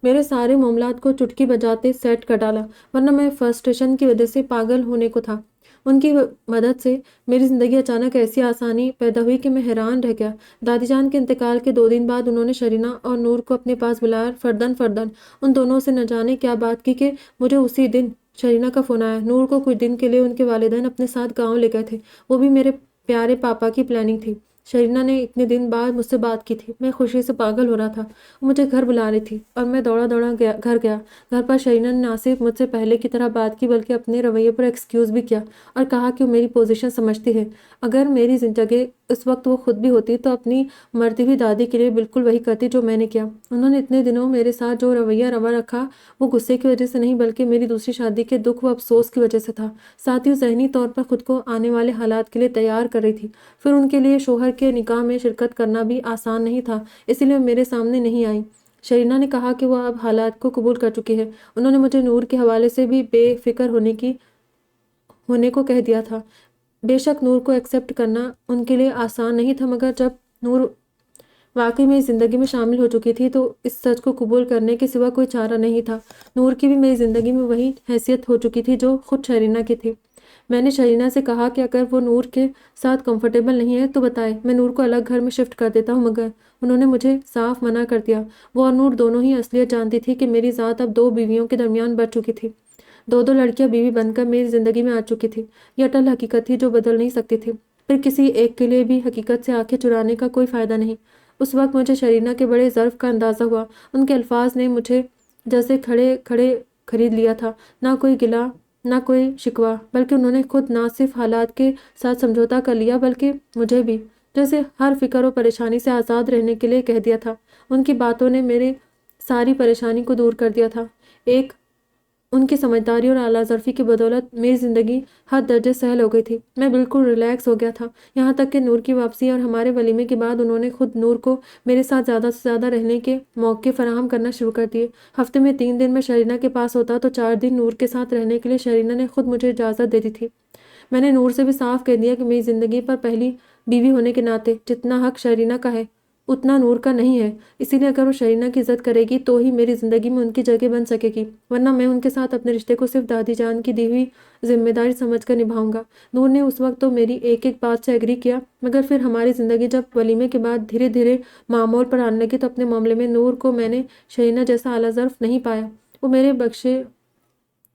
[SPEAKER 1] میرے سارے معاملات کو چٹکی بجاتے سیٹ کر ڈالا، ورنہ میں فرسٹریشن کی وجہ سے پاگل ہونے کو تھا۔ ان کی مدد سے میری زندگی اچانک ایسی آسانی پیدا ہوئی کہ میں حیران رہ گیا۔ دادی جان کے انتقال کے 2 دن بعد انہوں نے شرینہ اور نور کو اپنے پاس بلایا اور فرداً ان دونوں سے نہ جانے کیا بات کی کہ مجھے اسی دن شرینہ کا فون آیا۔ نور کو کچھ دن کے لیے ان کے والدین اپنے ساتھ گاؤں لے گئے تھے، وہ بھی میرے پیارے پاپا کی پلاننگ تھی۔ شرینہ نے اتنے دن بعد مجھ سے بات کی تھی، میں خوشی سے پاگل ہو رہا تھا۔ وہ مجھے گھر بلا رہی تھی اور میں دوڑا گھر گیا۔ گھر پر شرینہ نے نہ صرف مجھ سے پہلے کی طرح بات کی، بلکہ اپنے رویے پر ایکسکیوز بھی کیا اور کہا کہ وہ میری پوزیشن سمجھتی ہے۔ اگر میری جگہ اس وقت وہ خود بھی ہوتی تو اپنی مرتی ہوئی دادی کے لیے بالکل وہی کرتی جو میں نے کیا۔ انہوں نے اتنے دنوں میرے ساتھ جو رویہ روا رکھا، وہ غصے کی وجہ سے نہیں بلکہ میری دوسری شادی کے دکھ و افسوس کی وجہ سے تھا۔ ساتھ ہی ذہنی طور پر خود کو آنے والے حالات کے لیے تیار کر رہی تھی۔ پھر ان کے لیے شوہر کے نکاح میں شرکت کرنا بھی آسان نہیں تھا، اسی لیے میرے سامنے نہیں آئی۔ شرینہ نے کہا کہ وہ اب حالات کو قبول کر چکی ہے۔ انہوں نے مجھے نور کے حوالے سے بھی بے فکر ہونے کو کہہ دیا تھا۔ بے شک نور کو ایکسپٹ کرنا ان کے لیے آسان نہیں تھا، مگر جب نور واقعی میری زندگی میں شامل ہو چکی تھی تو اس سچ کو قبول کرنے کے سوا کوئی چارہ نہیں تھا۔ نور کی بھی میری زندگی میں وہی حیثیت ہو چکی تھی جو خود شرینہ کی تھی۔ میں نے شرینہ سے کہا کہ اگر وہ نور کے ساتھ کمفرٹیبل نہیں ہے تو بتائے، میں نور کو الگ گھر میں شفٹ کر دیتا ہوں، مگر انہوں نے مجھے صاف منع کر دیا۔ وہ اور نور دونوں ہی اصلیت جانتی تھی کہ میری ذات اب 2 بیویوں کے درمیان بڑھ چکی تھی۔ 2 لڑکیاں بیوی بن کر میری زندگی میں آ چکی تھی۔ یہ اٹل حقیقت تھی جو بدل نہیں سکتی تھی۔ پھر کسی ایک کے لیے بھی حقیقت سے آنکھیں چرانے کا کوئی فائدہ نہیں۔ اس وقت مجھے شرینہ کے بڑے ظرف کا اندازہ ہوا۔ ان کے الفاظ نے مجھے جیسے کھڑے خرید لیا تھا، نہ کوئی گلہ نہ کوئی شکوہ، بلکہ انہوں نے خود نہ صرف حالات کے ساتھ سمجھوتا کر لیا بلکہ مجھے بھی جیسے ہر فکر و پریشانی سے آزاد رہنے کے لیے کہہ دیا تھا۔ ان کی باتوں نے میری ساری پریشانی کو دور کر دیا تھا۔ ان کی سمجھداری اور اعلیٰ ظرفی کی بدولت میری زندگی حد درجے سہل ہو گئی تھی۔ میں بالکل ریلیکس ہو گیا تھا، یہاں تک کہ نور کی واپسی اور ہمارے ولیمے کے بعد انہوں نے خود نور کو میرے ساتھ زیادہ سے زیادہ رہنے کے موقع فراہم کرنا شروع کر دیے۔ ہفتے میں 3 دن میں شرینہ کے پاس ہوتا تو 4 دن نور کے ساتھ رہنے کے لیے شرینہ نے خود مجھے اجازت دے دی تھی۔ میں نے نور سے بھی صاف کہہ دیا کہ میری زندگی پر پہلی بیوی ہونے کے ناطے جتنا حق شرینہ کا ہے اتنا نور کا نہیں ہے، اسی لیے اگر وہ شرینہ کی عزت کرے گی تو ہی میری زندگی میں ان کی جگہ بن سکے گی، ورنہ میں ان کے ساتھ اپنے رشتے کو صرف دادی جان کی دی ہوئی ذمہ داری سمجھ کر نبھاؤں گا۔ نور نے اس وقت تو میری ایک بات سے ایگری کیا، مگر پھر ہماری زندگی جب ولیمے کے بعد دھیرے دھیرے معمول پر آنے لگی تو اپنے معاملے میں نور کو میں نے شرینہ جیسا اعلیٰ ظرف نہیں پایا۔ وہ میرے بخشے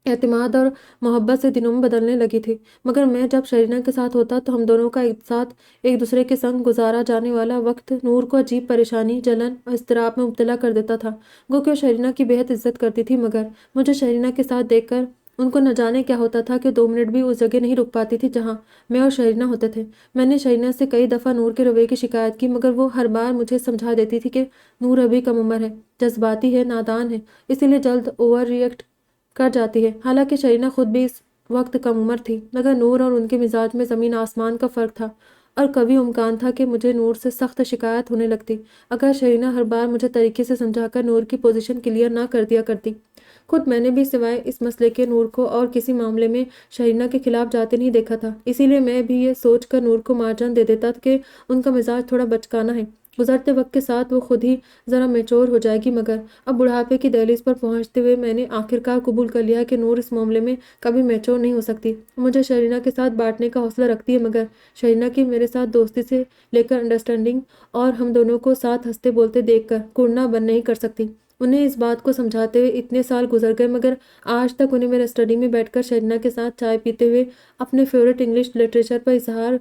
[SPEAKER 1] اعتماد اور محبت سے دنوں میں بدلنے لگی تھی، مگر میں جب شرینہ کے ساتھ ہوتا تو ہم دونوں کا ایک دوسرے کے سنگ گزارا جانے والا وقت نور کو عجیب پریشانی، جلن اور اضطراب میں مبتلا کر دیتا تھا۔ گو کہ وہ شرینہ کی بے حد عزت کرتی تھی، مگر مجھے شرینہ کے ساتھ دیکھ کر ان کو نہ جانے کیا ہوتا تھا کہ 2 منٹ بھی اس جگہ نہیں رک پاتی تھی جہاں میں اور شرینہ ہوتے تھے۔ میں نے شرینہ سے کئی دفعہ نور کے رویے کی شکایت کی، مگر وہ ہر بار مجھے سمجھا دیتی تھی کہ نور ابھی کم عمر ہے، جذباتی ہے، نادان ہے، اسی لیے جلد اوور ریئیکٹ کر جاتی ہے۔ حالانکہ شرینہ خود بھی اس وقت کم عمر تھی، مگر نور اور ان کے مزاج میں زمین آسمان کا فرق تھا، اور کبھی امکان تھا کہ مجھے نور سے سخت شکایت ہونے لگتی اگر شرینہ ہر بار مجھے طریقے سے سمجھا کر نور کی پوزیشن کلیئر نہ کر دیا کرتی۔ خود میں نے بھی سوائے اس مسئلے کے نور کو اور کسی معاملے میں شرینہ کے خلاف جاتے نہیں دیکھا تھا، اسی لیے میں بھی یہ سوچ کر نور کو مارجن دے دیتا کہ ان کا مزاج تھوڑا بچکانا ہے، گزرتے وقت کے ساتھ وہ خود ہی ذرا میچور ہو جائے گی۔ مگر اب بڑھاپے کی دہلیز پر پہنچتے ہوئے میں نے آخرکار قبول کر لیا کہ نور اس معاملے میں کبھی میچور نہیں ہو سکتی۔ مجھے شرینہ کے ساتھ بانٹنے کا حوصلہ رکھتی ہے، مگر شرینہ کی میرے ساتھ دوستی سے لے کر انڈرسٹینڈنگ اور ہم دونوں کو ساتھ ہنستے بولتے دیکھ کر کڑنا بند نہیں کر سکتی۔ انہیں اس بات کو سمجھاتے ہوئے اتنے سال گزر گئے، مگر آج تک انہیں میرے اسٹڈی میں بیٹھ کر شرینہ کے ساتھ چائے پیتے ہوئے اپنے فیورٹ انگلش لٹریچر پر اظہار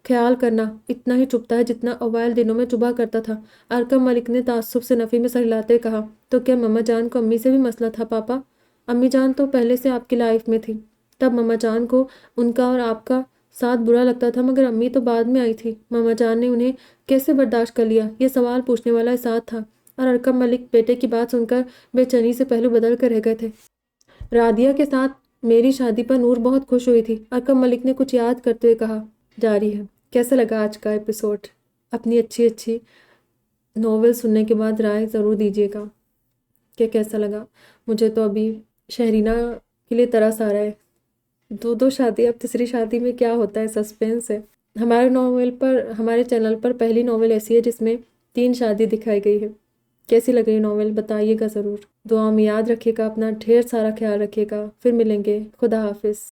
[SPEAKER 1] خیال کرنا اتنا ہی چبھتا ہے جتنا اوائل دنوں میں چبھا کرتا تھا۔ ارکم ملک نے تعصب سے نفی میں سر ہلاتے کہا، تو کیا مما جان کو امی سے بھی مسئلہ تھا پاپا؟ امی جان تو پہلے سے آپ کی لائف میں تھی، تب مما جان کو ان کا اور آپ کا ساتھ برا لگتا تھا، مگر امی تو بعد میں آئی تھی، مما جان نے انہیں کیسے برداشت کر لیا؟ یہ سوال پوچھنے والا اسعد تھا، اور ارکم ملک بیٹے کی بات سن کر بے چینی سے پہلو بدل کر رہ گئے تھے۔ رادیہ کے ساتھ میری شادی پر نور بہت خوش ہوئی تھی، ارکم ملک نے کچھ یاد کرتے ہوئے کہا۔ جاری ہے۔ کیسا لگا آج کا ایپیسوڈ؟ اپنی اچھی ناول سننے کے بعد رائے ضرور دیجیے گا کہ کیسا لگا۔ مجھے تو ابھی شہرینہ کے لیے ترس آ رہا ہے، 2 شادی، اب تیسری شادی میں کیا ہوتا ہے، سسپینس ہے۔ ہمارے چینل پر پہلی ناول ایسی ہے جس میں 3 شادی دکھائی گئی ہے۔ کیسی لگ رہی ناول بتائیے گا ضرور۔ دعا میں یاد رکھیے گا، اپنا ڈھیر سارا خیال رکھیے گا، پھر ملیں گے، خدا حافظ۔